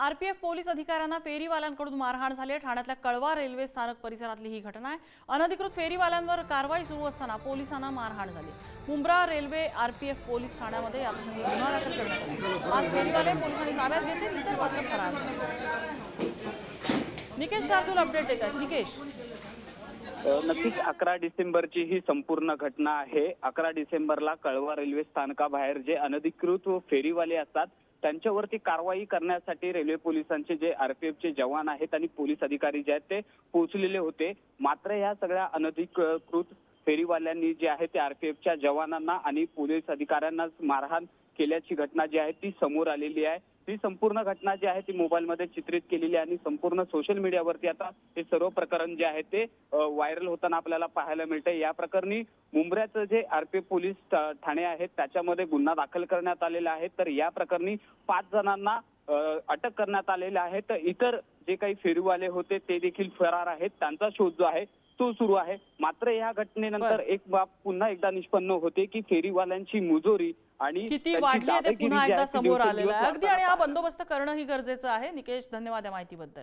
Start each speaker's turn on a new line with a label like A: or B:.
A: RPF police अधिकाऱ्यांना फेरीवाल्यांकडून मारहाण झाली आहे। ठाण्यातल्या कळवा रेल्वे स्थानक परिसरातली ही घटना आहे। अनधिकृत फेरीवाल्यांवर कारवाई सुरू असताना पोलिसांना मारहाण झाली। मुंब्रा रेल्वे आरपीएफ पोलीस ठाण्यामध्ये याप्रसंगी गुन्हा दाखल करण्यात आला। 5 फेरीवाले पोलिसांनी ताब्यात घेतले, इतर मात्र फरार झाले। निकेश शार्दूल अपडेट देत आहेत। निकेश,
B: नक्कीच 11 डिसेंबरची ही संपूर्ण घटना आहे। 11 डिसेंबरला कळवा रेल्वे स्थानकाबाहेर जे अनधिकृत फेरीवाले असतात त्यांच्यावरती कारवाई करण्यासाठी रेल्वे पोलिसांचे जे आरपीएफचे जवान आहेत आणि पोलीस अधिकारी जे आहेत ते पोहोचलेले होते। मात्र या सगळ्या अनधिकृत फेरीवाल्यांनी जे आहे ते आरपीएफच्या जवानांना आणि पोलीस अधिकाऱ्यांना मारहाण केल्याची घटना जी आहे ती समोर आलेली आहे। ही संपूर्ण घटना जी आहे ती मोबाईलमध्ये चित्रित केलेली आहे आणि संपूर्ण सोशल मीडियावरती आता हे सर्व प्रकरण जे आहे ते व्हायरल होताना आपल्याला पाहायला मिळतंय। या प्रकरणी मुंब्र्याचं जे आरपीएफ पोलीस ठाणे आहेत त्याच्यामध्ये गुन्हा दाखल करण्यात आलेला आहे। तर या प्रकरणी 5 जणांना अटक करण्यात आलेला आहे। तर इतर जे काही फेरीवाले होते ते देखील फरार आहेत। त्यांचा शोध जो आहे तो सुरू आहे। मात्र या घटनेनंतर एक बाब पुन्हा एकदा निष्पन्न होते की फेरीवाल्यांची मुजोरी आणि
A: किती वाढली आहे ते पुन्हा एकदा समोर आलेलं आहे। अगदी, आणि हा बंदोबस्त करणं ही गरजेचं आहे। निकेश, धन्यवाद या माहितीबद्दल।